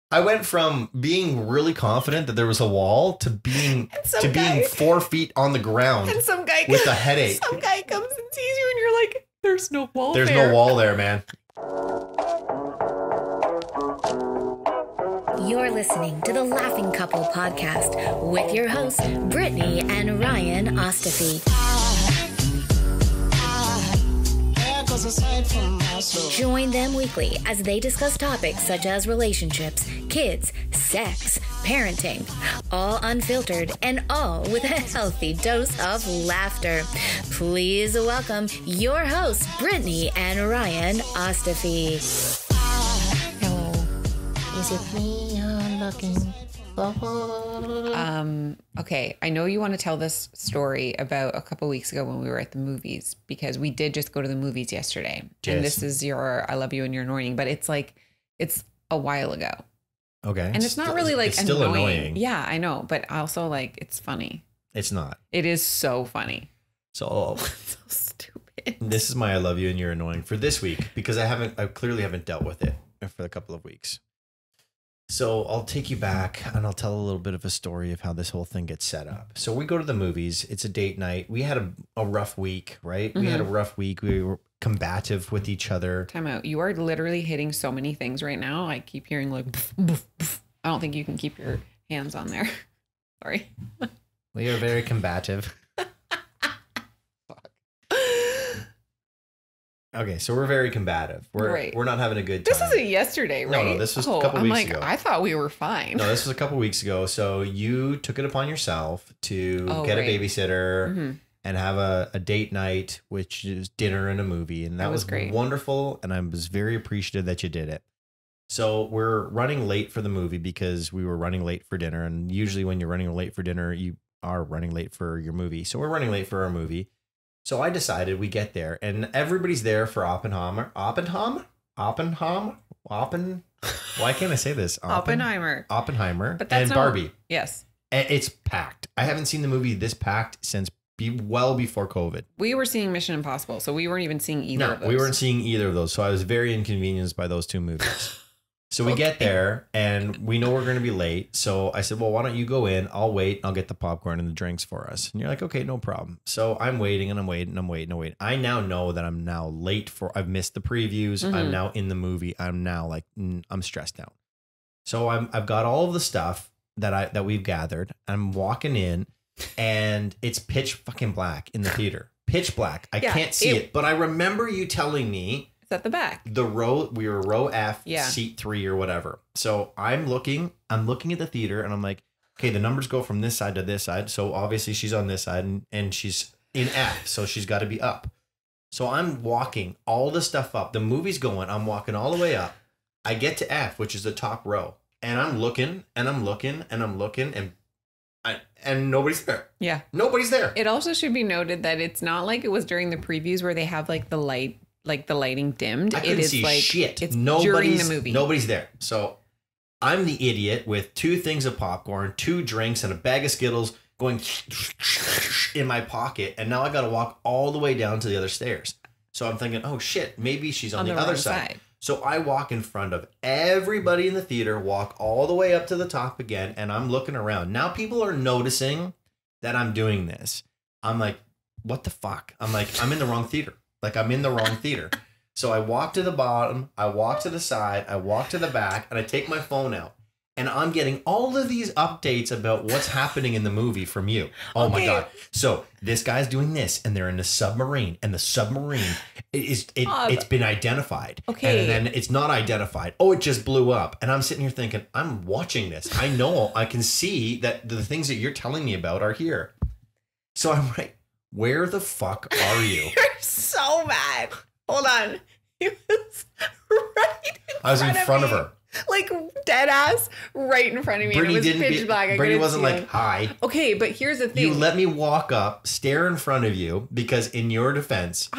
I went from being really confident that there was a wall to being 4 feet on the ground and some guy with a headache. Some guy comes and sees you and you're like, there's no wall There's no wall there, man. You're listening to the Laughing Couple podcast with your hosts, Brittany and Ryan Ostafy. Join them weekly as they discuss topics such as relationships, kids, sex, parenting, all unfiltered and all with a healthy dose of laughter. Please welcome your hosts, Brittany and Ryan Ostafy. Hello. Is it me you're looking for? Okay, I know you want to tell this story about a couple weeks ago when we were at the movies, because we did just go to the movies yesterday. Yes. And this is your I love you and you're annoying, but it's like, it's a while ago. Okay. And it's not really like it's still annoying. Yeah, I know, but also like it's funny. It's not. It is so funny. So so stupid. This is my I love you and you're annoying for this week, because I clearly haven't dealt with it for a couple of weeks. So I'll take you back and I'll tell a little bit of a story of how this whole thing gets set up. So we go to the movies. It's a date night. We had a rough week, right? Mm-hmm. We had a rough week. We were combative with each other. Time out. You are literally hitting so many things right now. I keep hearing like, boof, boof, boof. I don't think you can keep your hands on there. Sorry. We are very combative. Okay, so we're very combative. We're not having a good time. This isn't yesterday, right? No, this was a couple weeks ago. I thought we were fine. No, this was a couple weeks ago. So you took it upon yourself to get a babysitter and have a date night, which is dinner and a movie. And that was great. Wonderful. And I was very appreciative that you did it. So we're running late for the movie because we were running late for dinner. And usually when you're running late for dinner, you are running late for your movie. So we're running late for our movie. So I decided we get there and everybody's there for Oppenheimer. Why can't I say this? Oppenheimer. But that's Barbie. Yes. It's packed. I haven't seen the movie this packed since well before COVID. We were seeing Mission Impossible, so we weren't even seeing either of those. We weren't seeing either of those. So I was very inconvenienced by those two movies. So we get there and we know we're going to be late. So I said, well, why don't you go in? I'll wait. I'll get the popcorn and the drinks for us. And you're like, okay, no problem. So I'm waiting and I'm waiting. I now know that I'm now late I've missed the previews. Mm-hmm. I'm now in the movie. I'm now like, I'm stressed out. So I've got all of the stuff that we've gathered. I'm walking in and it's pitch fucking black in the theater. Pitch black. I can't see it. But I remember you telling me, at the back. We were row F, seat 3 or whatever. So I'm looking at the theater and I'm like, okay, the numbers go from this side to this side. So obviously she's on this side and she's in F. So she's got to be up. So I'm walking all the stuff up. The movie's going. I'm walking all the way up. I get to F, which is the top row. And I'm looking and I'm looking and I'm looking and nobody's there. Yeah. Nobody's there. It also should be noted that it's not like it was during the previews where they have like the light. Like the lighting dimmed. I couldn't see like shit. It's during the movie. Nobody's there. So I'm the idiot with 2 things of popcorn, 2 drinks, and a bag of Skittles going in my pocket. And now I got to walk all the way down to the other stairs. So I'm thinking, oh shit, maybe she's on the other side. So I walk in front of everybody in the theater, walk all the way up to the top again, and I'm looking around. Now people are noticing that I'm doing this. I'm like, what the fuck? I'm like, I'm in the wrong theater. Like I'm in the wrong theater. So I walk to the bottom, I walk to the side, I walk to the back, and I take my phone out. And I'm getting all of these updates about what's happening in the movie from you. Oh my God. So this guy's doing this and they're in a submarine and the submarine it's been identified. Okay. And then it's not identified. Oh, it just blew up. And I'm sitting here thinking, I'm watching this. I know, I can see that the things that you're telling me about are here. So I'm like, where the fuck are you? You're so mad. Hold on. He was right I was in front of her. Like dead ass right in front of me. Brittany and it was pitch black. Brittany wasn't like, hi. Okay, but here's the thing. You let me walk up, stare in front of you, because in your defense,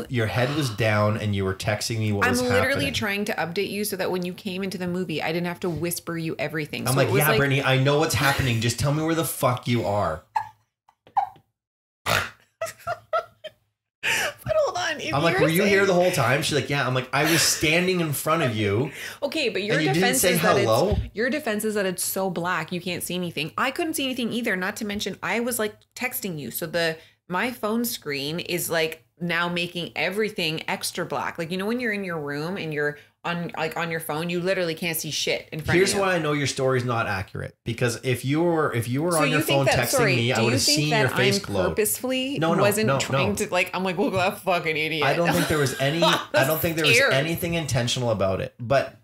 your head was down and you were texting me what was happening. I'm literally trying to update you so that when you came into the movie, I didn't have to whisper you everything. I'm like, yeah, Brittany, I know what's happening. Just tell me where the fuck you are. But hold on. I'm like, were you here the whole time? She's like, yeah. I'm like, I was standing in front of you. Okay, but your defense is that it's so black you can't see anything. I couldn't see anything either. Not to mention, I was like texting you, so my phone screen is like now making everything extra black. Like, you know, when you're in your room and you're on your phone, you literally can't see shit in front of you. Here's why I know your story's not accurate, because if you were on your phone texting me, I would have seen your face glow. Purposefully wasn't trying to, like, I'm like, look at that fucking idiot. I don't think there was anything intentional about it. But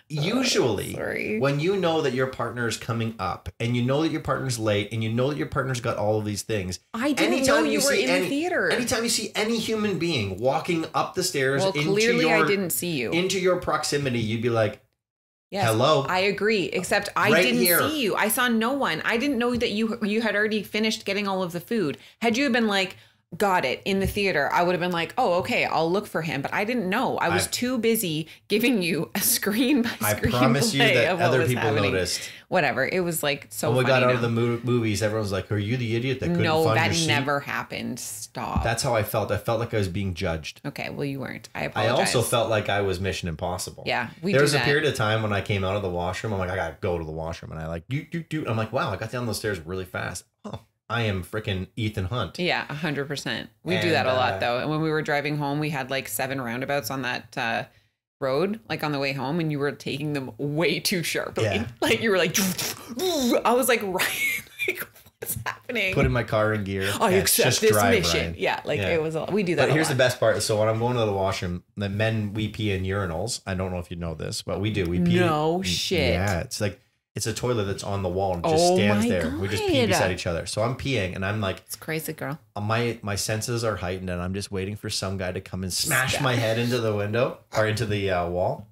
usually when you know that your partner is coming up and you know that your partner's late and you know that your partner's got all of these things. I didn't know you were in the theater. Anytime you see any human being walking up the stairs I didn't see you. Into your proximity, you'd be like, yes, hello. I agree, except I didn't see you. I saw no one. I didn't know that you had already finished getting all of the food. Had you been like, got it, in the theater, I would have been like, oh, okay, I'll look for him. But I didn't know. I was too busy giving you a screen by screen. I promise you that other people noticed. Whatever. It was like so funny. When we got out of the movies, everyone was like, are you the idiot that couldn't find your seat? No, that never happened. Stop. That's how I felt. I felt like I was being judged. Okay, well, you weren't. I apologize. I also felt like I was Mission Impossible. Yeah, there was a period of time when I came out of the washroom. I'm like, I gotta go to the washroom. And I like, I'm like, wow, I got down those stairs really fast. Oh, I am freaking Ethan Hunt. Yeah, 100%. We do that a lot, though. And when we were driving home, we had like 7 roundabouts on that road, like on the way home, and you were taking them way too sharply. Yeah. Like you were like, I was like, right, like, what's happening? Putting my car in gear. I accept this mission. Ryan. Yeah, like it was. We do that. But here's the best part. So when I'm going to the washroom, the men, we pee in urinals. I don't know if you know this, but we do. We pee. No shit. Yeah, it's like. It's a toilet that's on the wall and just stands there. God. We just pee beside each other. So I'm peeing and I'm like, it's crazy, girl. My senses are heightened and I'm just waiting for some guy to come and smash my head into the window or into the wall.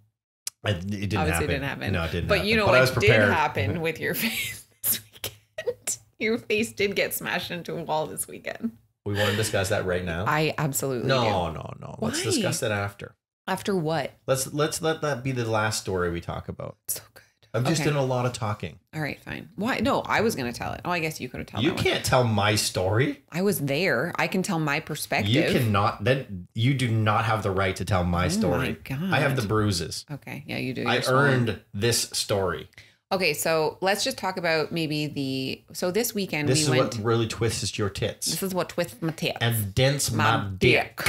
It didn't happen. No, it didn't. But you know what did happen with your face this weekend? Your face did get smashed into a wall this weekend. We want to discuss that right now. I absolutely do. No. Why? Let's discuss that after. After what? Let's let that be the last story we talk about. So good. I'm just doing a lot of talking. All right, fine. Why? No, I was going to tell it. Oh, I guess you could have told it. You can't tell my story. I was there. I can tell my perspective. You cannot. Then you do not have the right to tell my story. Oh my God. I have the bruises. Okay. Yeah, you do. I earned this story. Okay, so let's just talk about maybe so this weekend this is what really twists your tits. This is what twists my tits. And dents my dick.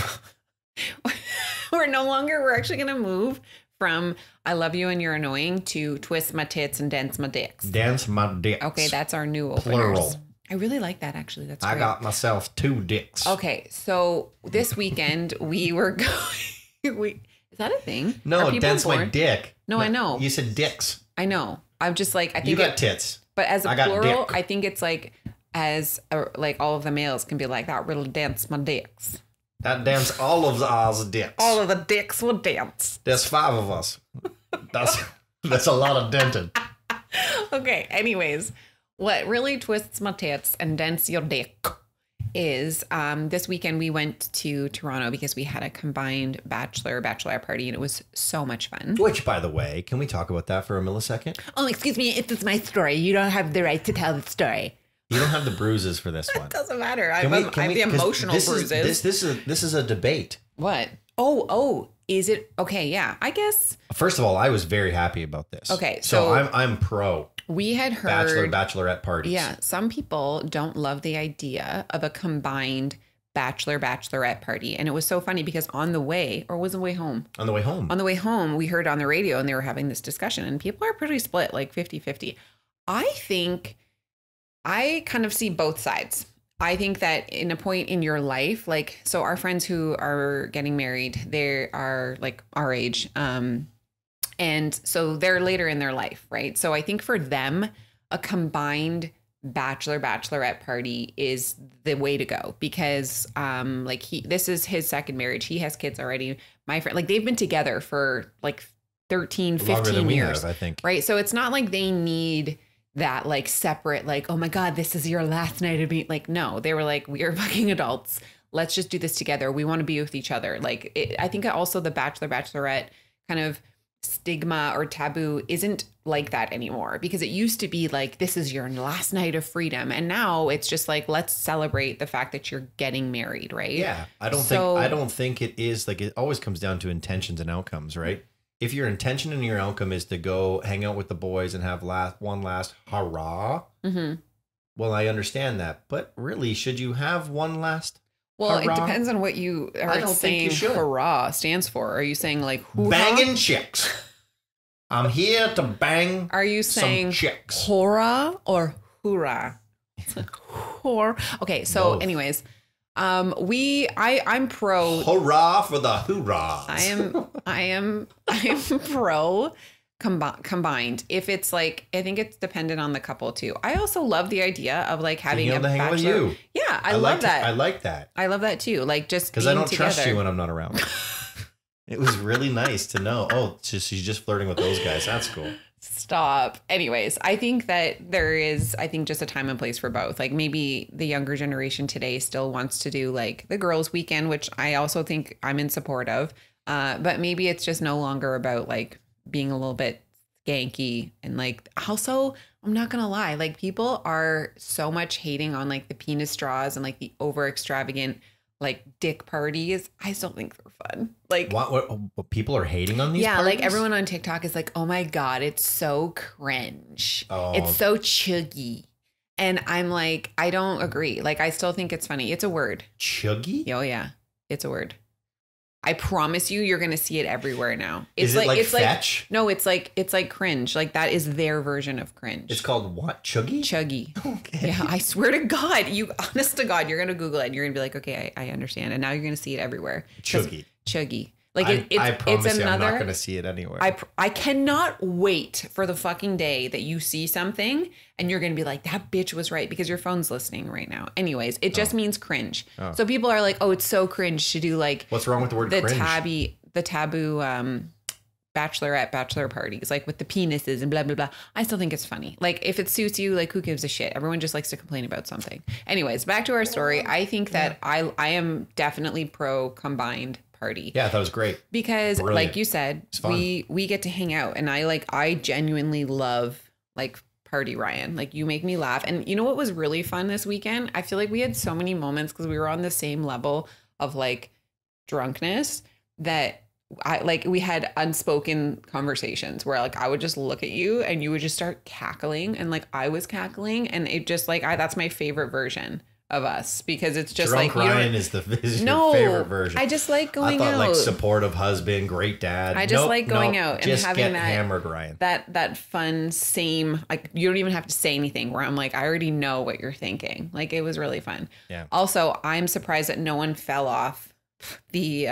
We're actually going to move from I love you and you're annoying to twist my tits and dance my dicks. Dance my dicks. Okay, that's our new openers. Plural. I really like that, actually. That's great. I got myself 2 dicks. Okay, so this weekend we were going... Is that a thing? No, dance my dick. No, I know. You said dicks. I know. I'm just like... I think you got tits. But as a plural, I think it's like like all of the males can be like, that will dance my dicks. That dance all of ours dicks. All of the dicks will dance. There's 5 of us. That's a lot of dented. Okay, anyways, what really twists my tits and dents your dick is this weekend we went to Toronto because we had a combined bachelorette party and it was so much fun. Which, by the way, can we talk about that for a millisecond? Oh, excuse me, it's my story. You don't have the right to tell the story. You don't have the bruises for this one. It doesn't matter. I have the emotional bruises. This is a debate. What? Oh, is it? Okay, yeah, I guess. First of all, I was very happy about this. Okay, so I'm pro. We had heard bachelorette parties. Yeah, some people don't love the idea of a combined bachelorette party. And it was so funny because on the way, or was it way home? On the way home. On the way home, we heard on the radio and they were having this discussion and people are pretty split, like 50-50. I kind of see both sides. I think that in a point in your life, like, so our friends who are getting married, they are like our age. And so they're later in their life, right? So I think for them, a combined bachelorette party is the way to go because like this is his second marriage. He has kids already. My friend, like they've been together for like 13, 15 years, I think. Right. So it's not like they need that like separate, like, oh my God, this is your last night of being like, no, they were like, we are fucking adults. Let's just do this together. We want to be with each other. Like, I think also the bachelorette kind of stigma or taboo isn't like that anymore, because it used to be like, this is your last night of freedom. And now it's just like, let's celebrate the fact that you're getting married, right? Yeah. I don't think it is like, it always comes down to intentions and outcomes, right? If your intention and your outcome is to go hang out with the boys and have one last hurrah, well, I understand that. But really, should you have one last Well, hurrah? it depends on what you are saying hurrah stands for. Are you saying like hoo-ha? Banging chicks. I'm here to bang. Are you saying chicks? Hora or hoorah? Okay, so Both. anyways, I'm pro. Hurrah for the hoorahs. I am pro combined. If it's like, I think it's dependent on the couple too. I also love the idea of like having a bachelor. Hang with you. Yeah, I love that. I like that. I love that too. Like just because I don't trust you when I'm not around. It was really nice to know. Oh, she's just flirting with those guys. That's cool. Stop. Anyways, I think that there is, just a time and place for both. Like maybe the younger generation today still wants to do like the girls' weekend, which I also think I'm in support of. But maybe it's just no longer about like being a little bit skanky. And like, also, I'm not going to lie, like people are so much hating on like the penis straws and like the over extravagant like dick parties. I still think they're fun. Like what people are hating on these parties? Like everyone on TikTok is like, oh my God, it's so cringe. Oh. It's so chuggy. And I'm like, I don't agree. Like, I still think it's funny. It's a word. Chuggy? Oh yeah. It's a word. I promise you're going to see it everywhere now. Is it like fetch? No, it's like cringe. Like that is their version of cringe. It's called what? Chuggy? Chuggy. Okay. Yeah, I swear to God, honest to God, you're going to Google it and you're going to be like, okay, I understand. And now you're going to see it everywhere. Chuggy. Chuggy. Like I promise you, I'm not going to see it anywhere. I cannot wait for the fucking day that you see something and you're going to be like, that bitch was right, because your phone's listening right now. Anyways, it just means cringe. Oh. So people are like, oh, it's so cringe to do like. What's wrong with the word cringe? The taboo bachelor parties, like with the penises and blah, blah, blah. I still think it's funny. Like if it suits you, like who gives a shit? Everyone just likes to complain about something. Anyways, back to our story. I think that I am definitely pro combined party. Yeah, that was great. Because brilliant. Like you said, we get to hang out, and I genuinely love like party Ryan. Like you make me laugh. And you know what was really fun this weekend? I feel like we had so many moments because we were on the same level of like drunkenness that we had unspoken conversations where like I would just look at you and you would just start cackling, and like I was cackling, and it just like that's my favorite version of us, because it's just drunk like Ryan is your favorite version. I just like going out. Like supportive husband, great dad. I just like going out and having that hammered Ryan. That fun same, like you don't even have to say anything, where I'm like, I already know what you're thinking. Like it was really fun. Yeah. Also, I'm surprised that no one fell off the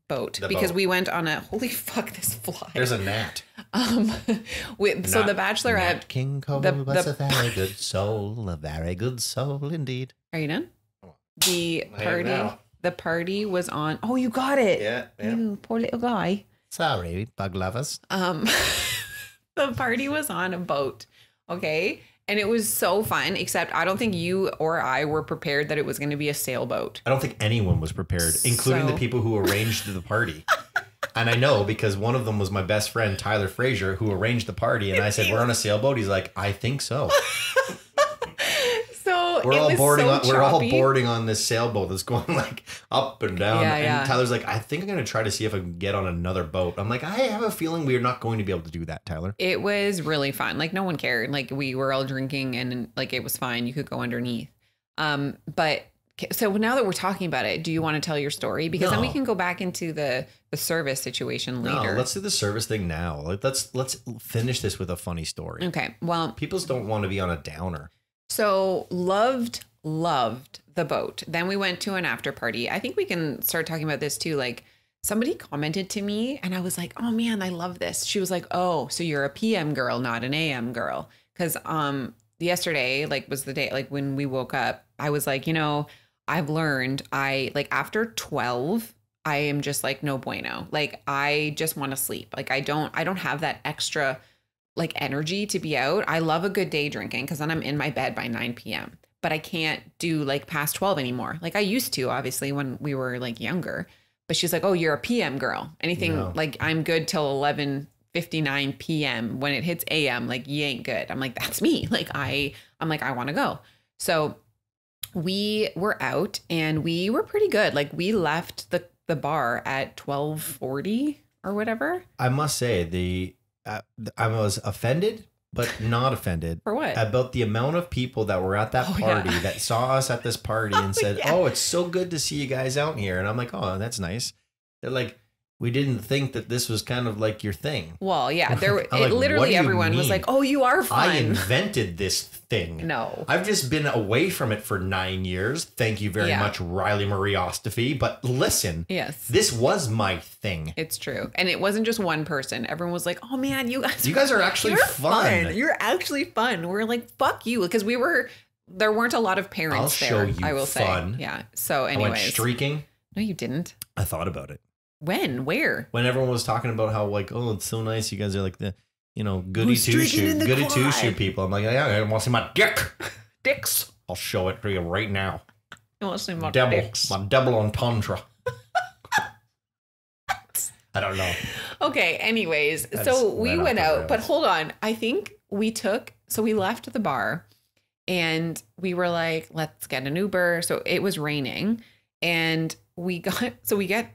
boat, because we went on a holy fuck this fly. There's a gnat. So the Bachelorette Nat King Cole was a very good soul, a very good soul indeed. Are you done? The party was on. Oh, you got it. Yeah. You poor little guy. Sorry, bug lovers. The party was on a boat. Okay. And it was so fun, except I don't think you or I were prepared that it was going to be a sailboat. I don't think anyone was prepared, including the people who arranged the party. And I know because one of them was my best friend, Tyler Frazier, who arranged the party. And I said, we're on a sailboat. He's like, I think so. So we're all boarding on this sailboat that's going like up and down. And Tyler's like, I think I'm going to try to see if I can get on another boat. I'm like, I have a feeling we're not going to be able to do that, Tyler. It was really fun. Like no one cared. Like we were all drinking and like it was fine. You could go underneath. But so now that we're talking about it, do you want to tell your story? Because then we can go back into the service situation later. No, let's do the service thing now. Like let's finish this with a funny story. Okay. Well, people don't want to be on a downer. So loved the boat. Then we went to an after party. I think we can start talking about this too. Like somebody commented to me and I was like, oh man, I love this. She was like, oh, so you're a PM girl, not an AM girl. Cause yesterday like was the day, like when we woke up, I was like, I've learned after 12, I am just like no bueno. Like I just want to sleep. Like I don't have that extra like energy to be out. I love a good day drinking because then I'm in my bed by 9 p.m. But I can't do like past 12 anymore. Like I used to, obviously, when we were like younger. But she's like, oh, you're a PM girl. Anything like I'm good till 11 12:59 p.m. When it hits a.m., like, you ain't good. I'm like, that's me. Like, I'm like, I want to go. So we were out and we were pretty good. Like, we left the bar at 12:40 or whatever. I must say I was offended, but not offended. For what? About the amount of people that were at that party that saw us at this party and said, "Oh, it's so good to see you guys out here." And I'm like, "Oh, that's nice." They're like, "We didn't think that this was kind of like your thing." Well, yeah, like, literally everyone was like, "Oh, you are fun." I invented this thing. No. I've just been away from it for 9 years. Thank you very much, Riley Marie Ostafy. But listen, this was my thing. It's true. And it wasn't just one person. Everyone was like, "Oh man, you guys are actually fun. You're actually fun." We're like, "Fuck you." Because there weren't a lot of parents there. I will say. Yeah. So anyways. I went streaking. No, you didn't. I thought about it. When? Where? When everyone was talking about how, like, oh, it's so nice. You guys are like the, goody two-shoe people. I'm like, yeah, I want to see my dicks. I'll show it to you right now. You want to see my dicks? My double entendre. I don't know. Okay. Anyways, so we went out, but hold on. I think we left the bar and we were like, let's get an Uber. So it was raining and we get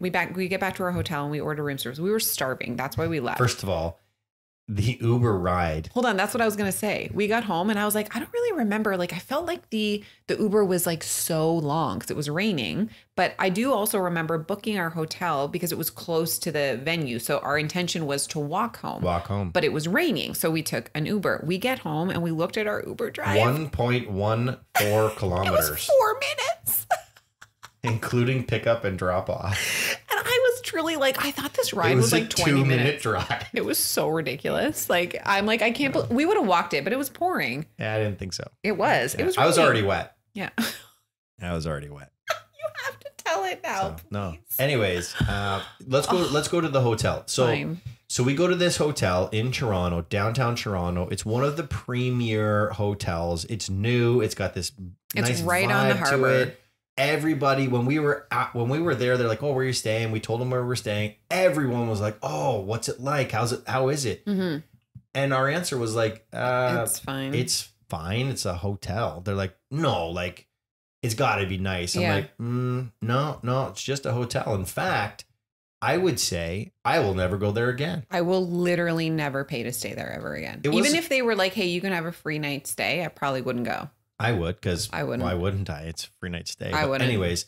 back to our hotel and we order room service. We were starving. That's why we left. First of all, the Uber ride. Hold on. That's what I was going to say. We got home and I was like, I don't really remember. Like, I felt like the Uber was like so long because it was raining. But I do also remember booking our hotel because it was close to the venue. So our intention was to walk home. But it was raining. So we took an Uber. We get home and we looked at our Uber drive. 1.14 kilometers. It was 4 minutes. Including pickup and drop off. And I was truly like, I thought this ride was like 20 minutes. 2-minute drive. It was so ridiculous. Like, I'm like, I can't believe we would have walked it, but it was pouring. Yeah, I didn't think so. It was. Yeah. It was. I was already wet. Yeah. I was already wet. You have to tell it now. So, no. Anyways, let's go to the hotel. So we go to this hotel in Toronto, downtown Toronto. It's one of the premier hotels. It's new. It's got this nice right vibe on the harbor. to it. Everybody, when we were there, they're like, "Oh, where are you staying?" We told them where we're staying. Everyone was like, "Oh, what's it like? How is it?" Mm-hmm. And our answer was like, "It's fine. It's fine. It's a hotel." They're like, "No, like, it's got to be nice." I'm like, no, it's just a hotel. In fact, I would say I will never go there again. I will literally never pay to stay there ever again. Even if they were like, "Hey, you can have a free night stay," I probably wouldn't go. I would, because why wouldn't I? It's a free night stay. I wouldn't. Anyways,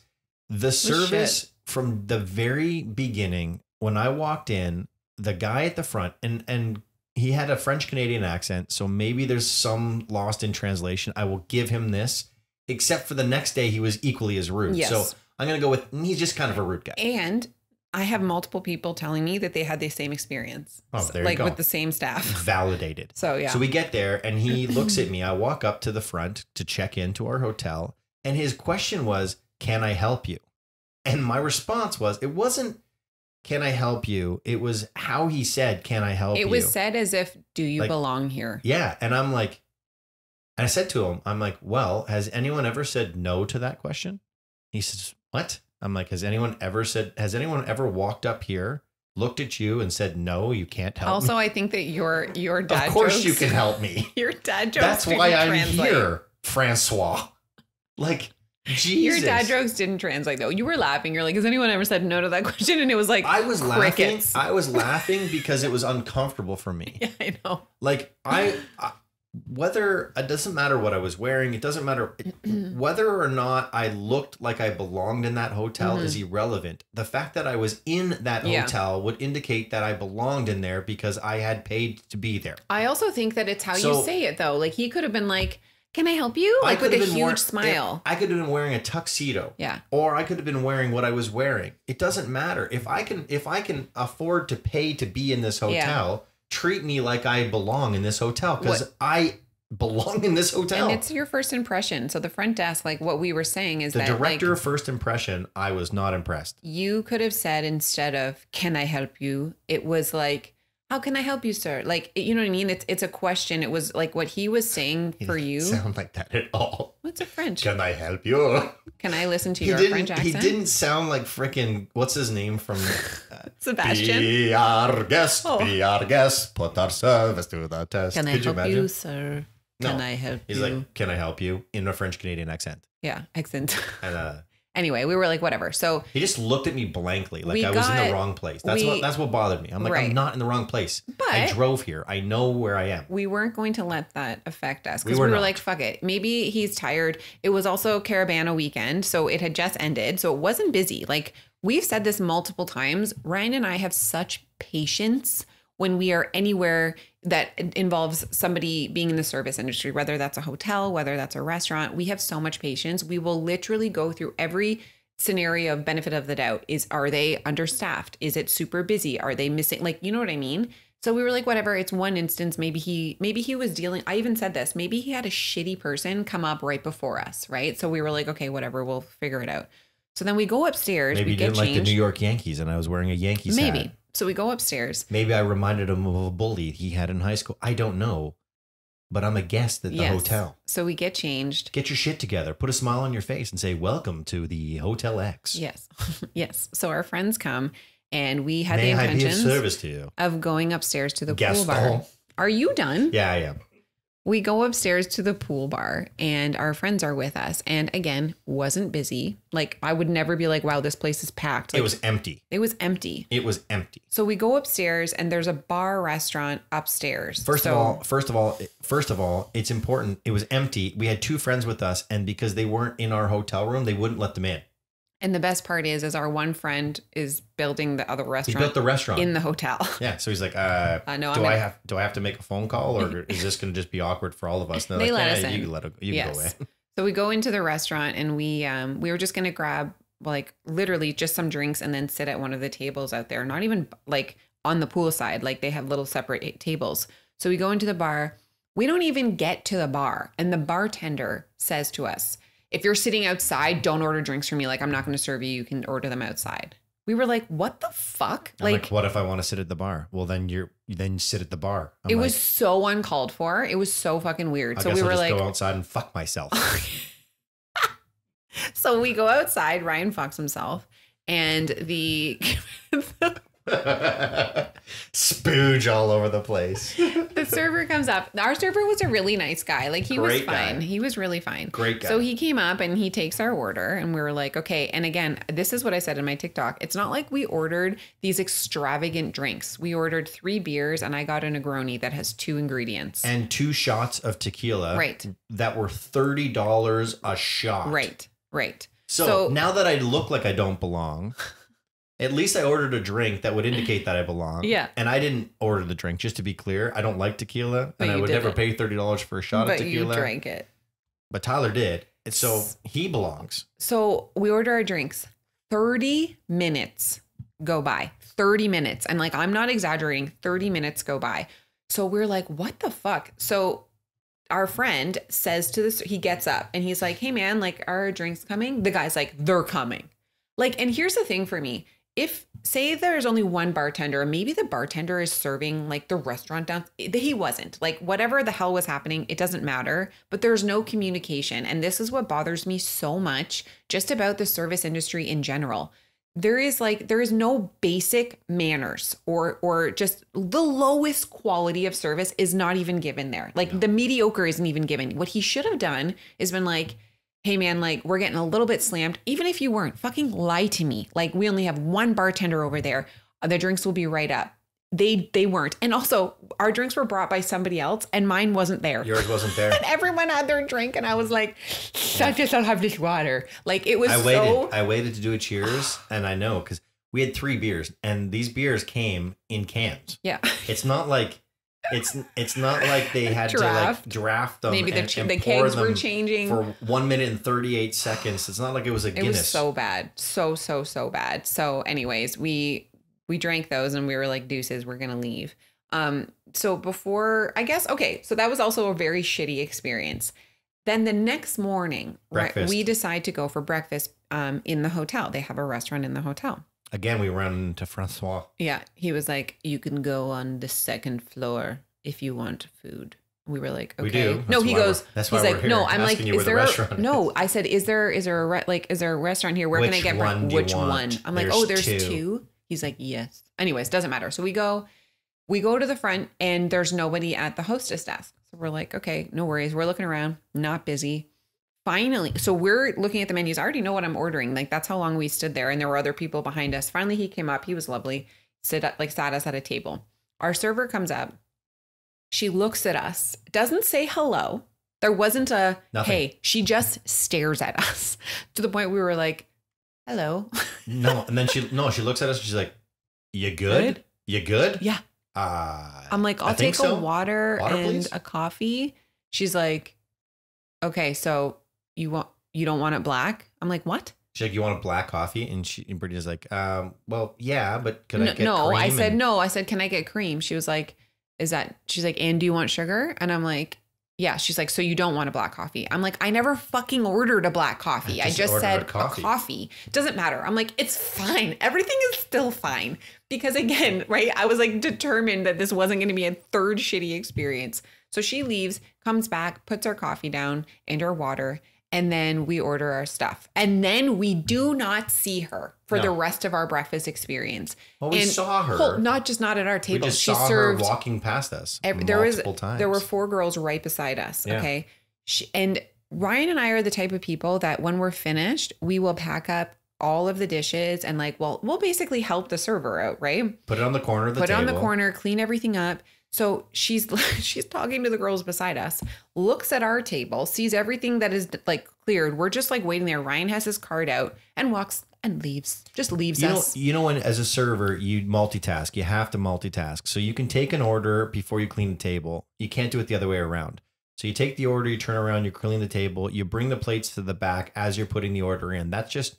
the service from the very beginning, when I walked in, the guy at the front, and he had a French Canadian accent, so maybe there's some lost in translation. I will give him this, except for the next day he was equally as rude. Yes. So I'm going to go with, he's just kind of a rude guy. And I have multiple people telling me that they had the same experience. Oh, there you go. With the same staff. Validated. So, yeah. So we get there and he looks at me. I walk up to the front to check into our hotel. And his question was, "Can I help you?" And my response was, it wasn't, "Can I help you?" It was how he said, "Can I help you?" It was said as if, "Do you belong here?" Yeah. And I'm like, I said to him, I'm like, "Well, has anyone ever said no to that question?" He says, "What?" I'm like, has anyone ever walked up here, looked at you and said, "No, you can't help me"? Also, I think that your dad Of course jokes, you can help me. Your dad jokes. That's why I'm here, Francois. Like, Jesus. Your dad jokes didn't translate though. You were laughing. You're like, has anyone ever said no to that question? And it was like, I was crickets. laughing. I was laughing because it was uncomfortable for me. Yeah, I know. Like, whether it doesn't matter what I was wearing, it doesn't matter whether or not I looked like I belonged in that hotel is irrelevant. The fact that I was in that hotel would indicate that I belonged in there because I had paid to be there. I also think that it's how you say it though. Like, he could have been like, "Can I help you?" Like, with a huge smile. I could have been wearing a tuxedo. Yeah. Or I could have been wearing what I was wearing. It doesn't matter. If I can afford to pay to be in this hotel, treat me like I belong in this hotel, because I belong in this hotel. And it's your first impression. So the front desk, like what we were saying is the director of first impression, I was not impressed. You could have said, instead of "Can I help you?" it was like, "How can I help you, sir?" Like, you know what I mean? It's a question. It was like what he was saying for you. Sound like that at all. What What's a French? Can I help you? Can I listen to your French accent? He didn't sound like freaking, what's his name from Sebastian? Be our guest, put our service to the test. Can I help you, sir? Can I help you? He's like, can I help you? In a French Canadian accent. Yeah, accent. And anyway, we were like, whatever. So he just looked at me blankly, like I was in the wrong place. That's what bothered me. I'm like, I'm not in the wrong place. But I drove here. I know where I am. We weren't going to let that affect us because we were like, fuck it. Maybe he's tired. It was also Caravana weekend, so it had just ended. So it wasn't busy. Like we've said this multiple times. Ryan and I have such patience when we are anywhere that involves somebody being in the service industry, whether that's a hotel, whether that's a restaurant. We have so much patience. We will literally go through every scenario of benefit of the doubt. Are they understaffed? Is it super busy? Are they missing? Like, you know what I mean? So we were like, whatever, it's one instance. Maybe he was dealing. I even said this, maybe he had a shitty person come up right before us. Right. So we were like, okay, whatever, we'll figure it out. So then we go upstairs. Maybe he didn't like the New York Yankees and I was wearing a Yankees hat. Maybe. So we go upstairs. Maybe I reminded him of a bully he had in high school. I don't know. But I'm a guest at the hotel. So we get changed. Get your shit together. Put a smile on your face and say, welcome to the Hotel X. Yes. Yes. So our friends come and we had the intentions of going upstairs to the pool bar. Are you done? Yeah, I am. We go upstairs to the pool bar and our friends are with us. And again, wasn't busy. Like I would never be like, wow, this place is packed. Like, it was empty. It was empty. It was empty. So we go upstairs and there's a bar restaurant upstairs. First of all, it's important. It was empty. We had two friends with us and because they weren't in our hotel room, they wouldn't let them in. And the best part is our one friend is building the other restaurant. He built the restaurant in the hotel. Yeah. So he's like, do I have to make a phone call or is this going to just be awkward for all of us? And they let us in. You can go away. So we go into the restaurant and we were just going to grab like literally just some drinks and then sit at one of the tables out there. Not even like on the pool side. Like they have little separate tables. So we go into the bar. We don't even get to the bar. And the bartender says to us, if you're sitting outside, don't order drinks from me. Like, I'm not going to serve you. You can order them outside. We were like, what the fuck? Like, what if I want to sit at the bar? Well, then you sit at the bar. It was so uncalled for. It was so fucking weird. So we were like, go outside and fuck myself. So we go outside. Ryan fucks himself. And the spooge all over the place. The server comes up. Our server was a really nice guy. Like he was fine. He was really fine. Great guy. So he came up and he takes our order and we were like, okay. And again, this is what I said in my TikTok. It's not like we ordered these extravagant drinks. We ordered 3 beers and I got a Negroni that has 2 ingredients. And 2 shots of tequila. Right. That were $30 a shot. Right. So now that I look like I don't belong... At least I ordered a drink that would indicate that I belong. Yeah. And I didn't order the drink, just to be clear. I don't like tequila, and I would never pay $30 for a shot of tequila. But you drank it. But Tyler did. And so he belongs. So we order our drinks. 30 minutes go by. 30 minutes. And like, I'm not exaggerating. 30 minutes go by. So we're like, what the fuck? So our friend says to this, he gets up and he's like, hey man, like, are our drinks coming? The guy's like, they're coming. Like, and here's the thing for me. If say there's only one bartender, maybe the bartender is serving like the restaurant down, he wasn't. Like whatever the hell was happening, it doesn't matter, but there's no communication. And this is what bothers me so much just about the service industry in general. There is no basic manners or just the lowest quality of service is not even given there. Like the mediocre isn't even given. What he should have done is been like, hey man, like we're getting a little bit slammed. Even if you weren't, fucking lie to me. Like we only have one bartender over there. The drinks will be right up. They weren't. And also our drinks were brought by somebody else and mine wasn't there. Yours wasn't there. And everyone had their drink and I was like, I just don't have this water. Like it was I waited to do a cheers and I know because we had 3 beers and these beers came in cans. Yeah. It's not like It's not like they had to like draft them. Maybe the kegs were changing for 1 minute and 38 seconds. It's not like it was a Guinness. It was so bad, so bad. So, anyways, we drank those and we were like, deuces, we're gonna leave. So before, I guess, okay. So that was also a very shitty experience. Then the next morning, right, we decide to go for breakfast in the hotel. They have a restaurant in the hotel. Again, we run into Francois. Yeah. He was like, you can go on the 2nd floor if you want food. We were like, okay. We do. No, he goes, that's why he's like, no, I'm like, is there a no, I said, is there a restaurant here? Where can I get which one? I'm like, there's two. He's like, yes. Anyways, doesn't matter. So we go to the front and there's nobody at the hostess desk. So we're like, okay, no worries. We're looking around, not busy. Finally, so we're looking at the menus. I already know what I'm ordering. Like that's how long we stood there. And there were other people behind us. Finally, he came up. He was lovely. Sat us at a table. Our server comes up. She looks at us, doesn't say hello. There wasn't a, Nothing. Hey, she just stares at us to the point we were like, hello. No. And then she looks at us. And she's like, you good? You good? Yeah. I'm like, I'll take a water and please? A coffee. She's like, okay, so you don't want it black? I'm like, what? She's like, you want a black coffee? And Brittany's like, well, yeah, but could I get cream? No, I said, can I get cream? She was like, she's like, and do you want sugar? And I'm like, yeah. She's like, so you don't want a black coffee? I'm like, I never fucking ordered a black coffee. I just said a coffee. Doesn't matter. I'm like, it's fine. Everything is still fine. Because again, right, I was like determined that this wasn't going to be a third shitty experience. So she leaves, comes back, puts our coffee down and our water. And then we order our stuff. And then we do not see her for the rest of our breakfast experience. Well, we saw her. Not at our table. We just saw her walking past us multiple times. There were 4 girls right beside us. Yeah. Okay. And Ryan and I are the type of people that when we're finished, we will pack up all of the dishes and we'll basically help the server out, right? Put it on the corner of the table. Put it on the corner, clean everything up. So she's talking to the girls beside us, looks at our table, sees everything that is cleared. We're just waiting there. Ryan has his card out and walks and leaves, just leaves us. You know, when as a server, you multitask, you have to multitask. So you can take an order before you clean the table. You can't do it the other way around. So you take the order, you turn around, you clean the table, you bring the plates to the back as you're putting the order in. That's just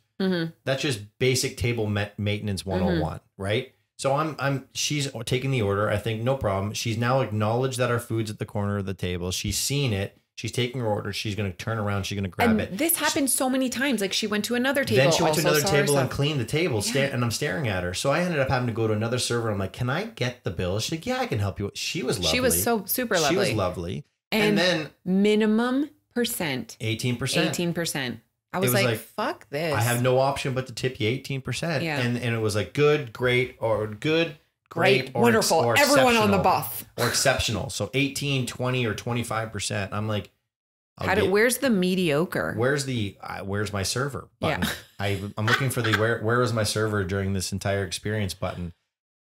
basic table maintenance 101, right? So she's taking the order. I think no problem. She's now acknowledged that our food's at the corner of the table. She's seen it. She's taking her order. She's going to turn around. She's going to grab it. This happened so many times. Like she went to another table. Then she went to another table and cleaned the table. And I'm staring at her. So I ended up having to go to another server. I'm like, can I get the bill? She's like, yeah, I can help you. She was lovely. She was so super lovely. She was lovely. And then minimum percent. 18%. 18%. I was like, fuck this. I have no option but to tip you 18%. Yeah. And it was like good, great, or good, great, or wonderful. Or everyone on the bus. Or exceptional. So 18, 20, or 25%. I'm like, where's the mediocre? Where's my server button? Yeah. I'm looking for the where is my server during this entire experience button.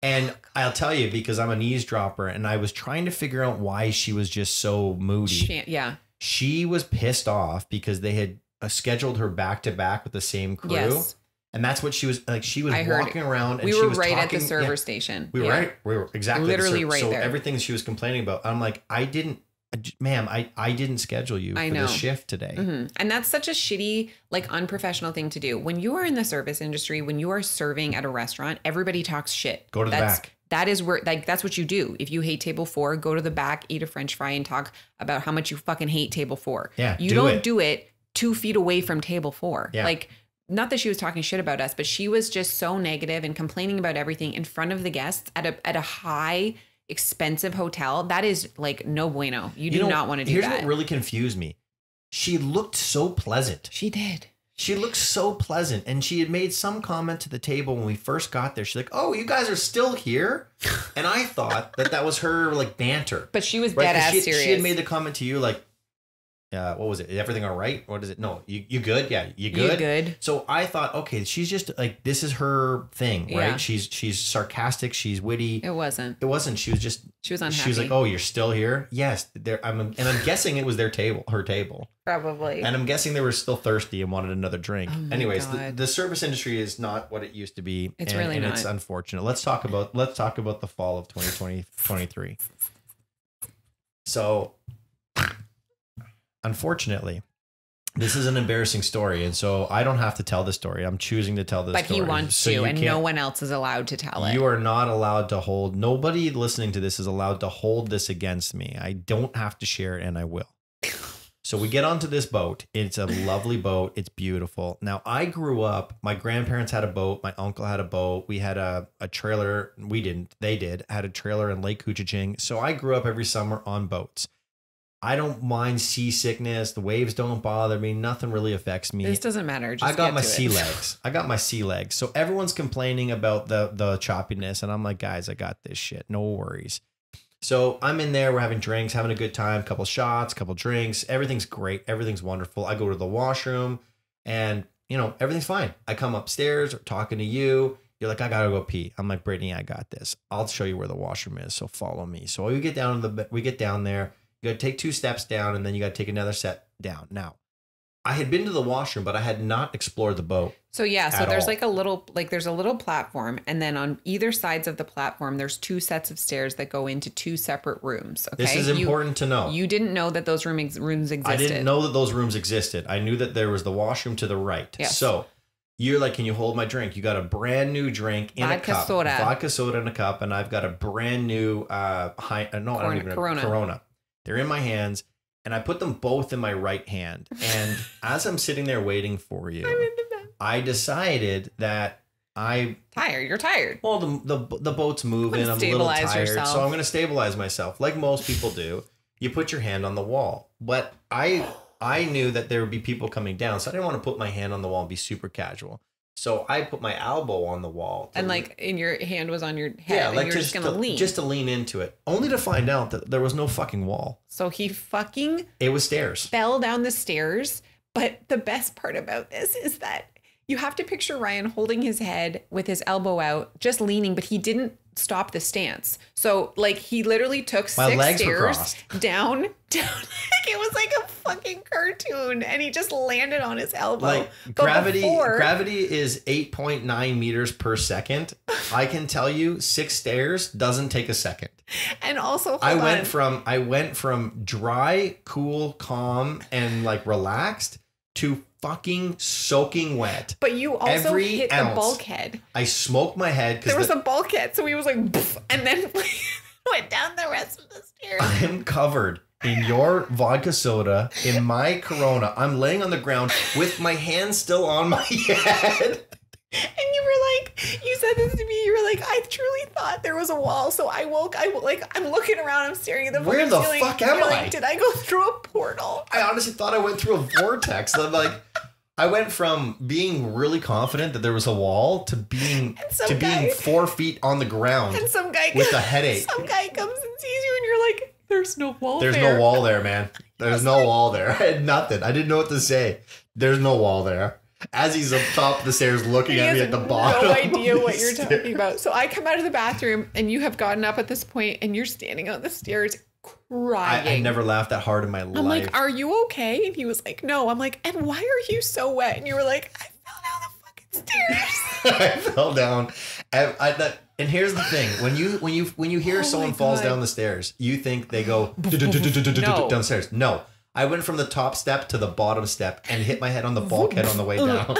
And I'll tell you, because I'm an eavesdropper and I was trying to figure out why she was just so moody. She was pissed off because they had scheduled her back to back with the same crew. Yes. And that's what she was like. She was walking around and we she were was right talking, at the server station. We were exactly literally right there. So everything she was complaining about, I'm like, ma'am, I didn't schedule you for this shift today. Mm-hmm. And that's such a shitty, unprofessional thing to do. When you are in the service industry, when you are serving at a restaurant, everybody talks shit. Go to the back. That is where, that's what you do. If you hate table 4, go to the back, eat a French fry and talk about how much you fucking hate table 4. Yeah, you don't do it 2 feet away from table 4. Yeah. Not that she was talking shit about us, but she was just so negative and complaining about everything in front of the guests at a high expensive hotel. That is no bueno. You do not want to do that. Here's what really confused me. She looked so pleasant. She did. She looked so pleasant. And she had made some comment to the table when we first got there. She's like, oh, you guys are still here? And I thought that was her banter. But she was dead ass serious. She had made the comment to you what was it? Everything all right? What is it? No, you good? Yeah, you good? You good? So I thought, okay, she's just this is her thing, right? She's sarcastic. She's witty. It wasn't. She was unhappy. She was like, oh, you're still here? Yes. I'm guessing it was her table. Probably. And I'm guessing they were still thirsty and wanted another drink. Oh anyways, the service industry is not what it used to be. It's really not. And it's unfortunate. Let's talk about the fall of 2023. So, unfortunately, this is an embarrassing story, and so I don't have to tell the story. I'm choosing to tell this story. But he wants to, and no one else is allowed to tell it. You are not allowed to hold. Nobody listening to this is allowed to hold this against me. I don't have to share it, and I will. So we get onto this boat. It's a lovely boat. It's beautiful. Now, I grew up, my grandparents had a boat. My uncle had a boat. We had a trailer. We didn't. They did. Had a trailer in Lake Couchiching. So I grew up every summer on boats. I don't mind seasickness. The waves don't bother me. Nothing really affects me. This doesn't matter. I got my sea legs. I got my sea legs. So everyone's complaining about the choppiness. And I'm like, guys, I got this shit. No worries. So I'm in there. We're having drinks, having a good time. Couple shots, couple drinks. Everything's great. Everything's wonderful. I go to the washroom and, you know, everything's fine. I come upstairs talking to you. You're like, I gotta go pee. I'm like, Brittany, I got this. I'll show you where the washroom is. So follow me. So we get down there. You got to take 2 steps down and then you got to take another step down. Now, I had been to the washroom, but I had not explored the boat. So yeah, so there's there's a little platform, and then on either sides of the platform, there's 2 sets of stairs that go into 2 separate rooms. Okay? This is important to know. You didn't know that those rooms existed. I didn't know that those rooms existed. I knew that there was the washroom to the right. Yes. So you're like, can you hold my drink? You got a brand new drink in a cup. Vodka soda in a cup, and I've got a brand new Corona. They're in my hands, and I put them both in my right hand. And as I'm sitting there waiting for you, I decided that You're tired. Well, the boat's moving. I'm a little tired, so I'm going to stabilize myself, like most people do. You put your hand on the wall, but I knew that there would be people coming down, so I didn't want to put my hand on the wall and be super casual. So I put my elbow on the wall. And your hand was on your head. Yeah, like just going to lean. Just to lean into it. Only to find out that there was no fucking wall. So he It was stairs. Fell down the stairs. But the best part about this is that you have to picture Ryan holding his head with his elbow out, just leaning, but he didn't stop the stance. So like he literally took 6 stairs down. Like it was like a fucking cartoon, and he just landed on his elbow. Like gravity is 8.9 meters per second. I can tell you 6 stairs doesn't take a second. And also I went from dry, cool, calm, and like relaxed to fucking soaking wet. But you also hit the bulkhead. I smoked my head. There was a bulkhead, so he was like, and then went down the rest of the stairs. I'm covered in your vodka soda, in my Corona. I'm laying on the ground with my hand still on my head. And you said this to me. You were like, I truly thought there was a wall. So I'm looking around. I'm staring at the Where the ceiling. fuck am I? Like, did I go through a portal? I honestly thought I went through a vortex. I went from being really confident that there was a wall to being 4 feet on the ground. And some guy with a headache. Some guy comes and sees you, and you're like, "There's no wall. There's no wall there, man. There's no wall there. I had nothing. I didn't know what to say. There's no wall there." As he's up top of the stairs looking at me at the bottom. No idea what you're talking about. So I come out of the bathroom, and you have gotten up at this point, and you're standing on the stairs crying. I never laughed that hard in my life. I'm like, "Are you okay?" And he was like, "No." I'm like, "And why are you so wet?" And you were like, "I fell down the fucking I stairs." fell down. And here's the thing: when you hear someone falls down the stairs, you think they go downstairs. No. I went from the top step to the bottom step and hit my head on the bulkhead on the way down.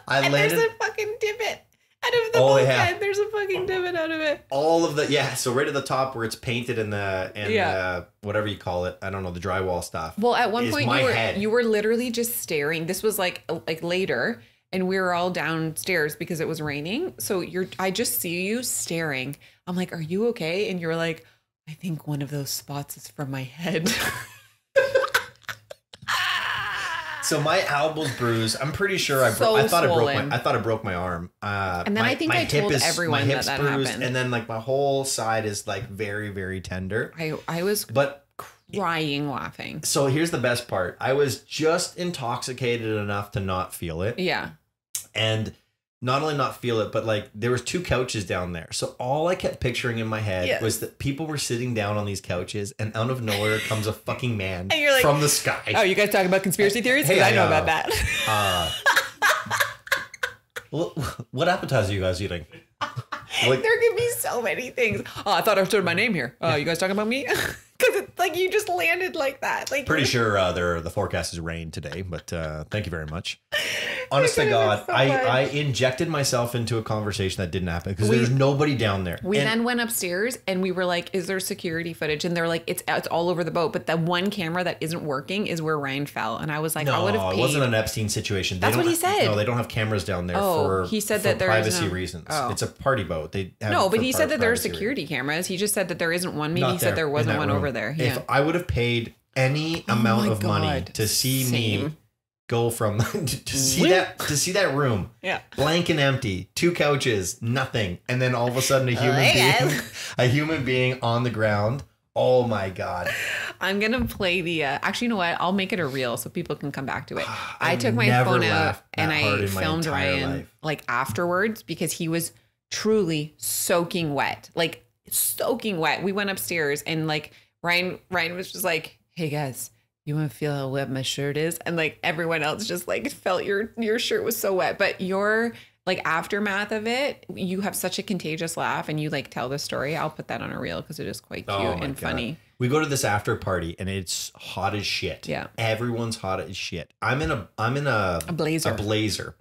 There's a fucking divot out of the bulkhead. Yeah. There's a fucking divot out of it. So right at the top where it's painted in the whatever you call it, I don't know, the drywall stuff. Well, at one point you were literally just staring. This was like later, and we were all downstairs because it was raining. So I just see you staring. I'm like, "Are you okay?" And you're like, "I think one of those spots is from my head." So my elbow's bruised. I'm pretty sure I thought I broke my arm. And then I think I told everyone that happened. And then like my whole side is like very, very tender. I was crying laughing. So here's the best part. I was just intoxicated enough to not feel it. Yeah. And not only not feel it, but like there was 2 couches down there. So all I kept picturing in my head was that people were sitting down on these couches, and out of nowhere comes a fucking man and you're like, from the sky. Oh, you guys talking about conspiracy theories? Because I know about that. What appetizer are you guys eating? Like, there could be so many things. Oh, I thought I heard my name here. Oh, you guys talking about me? Because it's like you just landed like that. Like pretty sure the forecast is rain today, but thank you very much. Honest to God, I injected myself into a conversation that didn't happen because there's nobody down there. We then went upstairs and we were like, "Is there security footage?" And they're like, "It's all over the boat, but the one camera that isn't working is where Ryan fell." And I was like, "I would have paid." No, it wasn't an Epstein situation. That's what he said. No, they don't have cameras down there he said that privacy reasons. Oh. It's a party boat. But he said that there are security cameras. He just said that there isn't one. Maybe he said there wasn't one over there. Yeah. I would have paid any amount of money to see me go from to see that room, blank and empty, 2 couches, nothing, and then all of a sudden a human being on the ground. Oh my God. I'm gonna play the actually, you know what, I'll make it a reel so people can come back to it. I took my phone out and I filmed Ryan like afterwards, because he was truly soaking wet. We went upstairs and like Ryan was just like, hey guys, you want to feel how wet my shirt is? And like everyone else just like felt your shirt was so wet. But your like aftermath of it, you have such a contagious laugh and you like tell the story. I'll put that on a reel because it is quite cute and funny. We go to this after party and it's hot as shit. Yeah. Everyone's hot as shit. I'm in a blazer.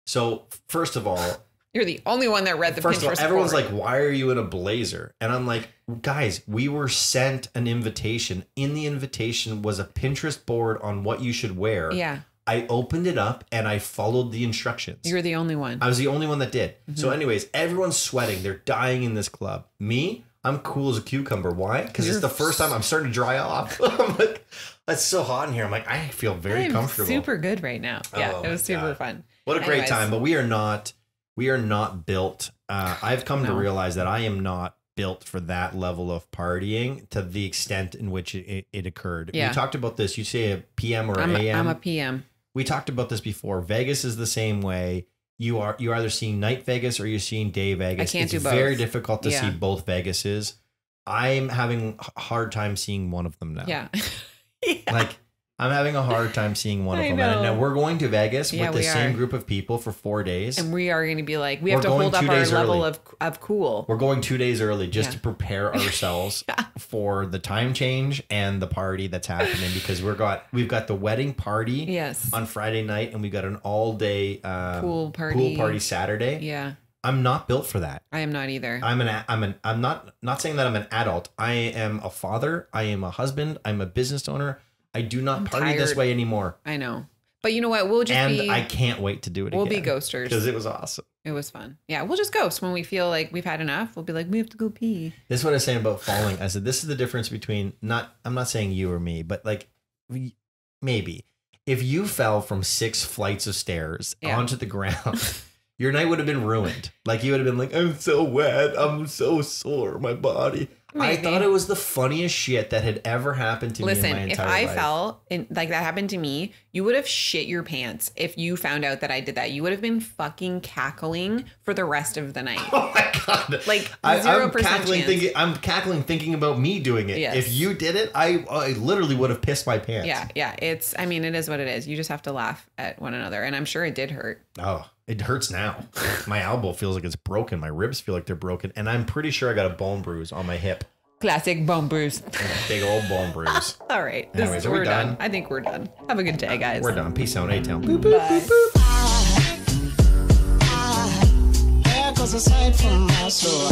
So first of all, you're the only one that read the First Pinterest of all, everyone's board. like, why are you in a blazer? And I'm like, guys, we were sent an invitation. In the invitation was a Pinterest board on what you should wear. Yeah. I opened it up and I followed the instructions. You're the only one. I was the only one that did. Mm-hmm. So anyways, everyone's sweating. They're dying in this club. Me, I'm cool as a cucumber. Why? Because it's the first time I'm starting to dry off. I'm like, it's so hot in here. I'm like, I feel very comfortable. Super good right now. Yeah, it was super fun. What a great time. But we are not built. I've come to realize that I am not built for that level of partying to the extent in which it occurred. Yeah. We talked about this. You say a PM or AM. I'm a PM. We talked about this before. Vegas is the same way. You're either seeing night Vegas or you're seeing day Vegas. I can't do both. It's very difficult to see both Vegases. I'm having a hard time seeing one of them now. Yeah. Like, I'm having a hard time seeing one of them. And now we're going to Vegas with the same group of people for 4 days. And we are going to be like, we have to hold up our level of cool. We're going 2 days early just to prepare ourselves for the time change and the party that's happening, because we've got the wedding party on Friday night and we've got an all day pool party Saturday. Yeah. I'm not built for that. I am not either. I'm not saying that I'm an adult. I am a father. I am a husband. I'm a business owner. I do not party this way anymore. I know. But you know what? We'll just And I can't wait to do it again. We'll be ghosters. Because it was awesome. It was fun. Yeah, we'll just ghost when we feel like we've had enough. We'll be like, we have to go pee. This is what I was saying about falling. I said, this is the difference between, I'm not saying you or me, but like, maybe. If you fell from 6 flights of stairs onto the ground, your night would have been ruined. Like, you would have been like, I'm so wet. I'm so sore, my body. Maybe. I thought it was the funniest shit that had ever happened to me in my entire life. Listen, if I fell and like that happened to me, you would have shit your pants if you found out that I did that. You would have been fucking cackling for the rest of the night. Oh my God. Like 0% chance. I'm cackling thinking about me doing it. Yes. If you did it, I literally would have pissed my pants. Yeah. It is what it is. You just have to laugh at one another. And I'm sure it did hurt. Oh, it hurts now. My elbow feels like it's broken. My ribs feel like they're broken. And I'm pretty sure I got a bone bruise on my hip. Classic bone bruise. Big old bone bruise. All right. Anyways, are we done? I think we're done. Have a good day, guys. We're done. Peace out. A-Town. Boop, boop, boop, boop. There goes a sight from my soul.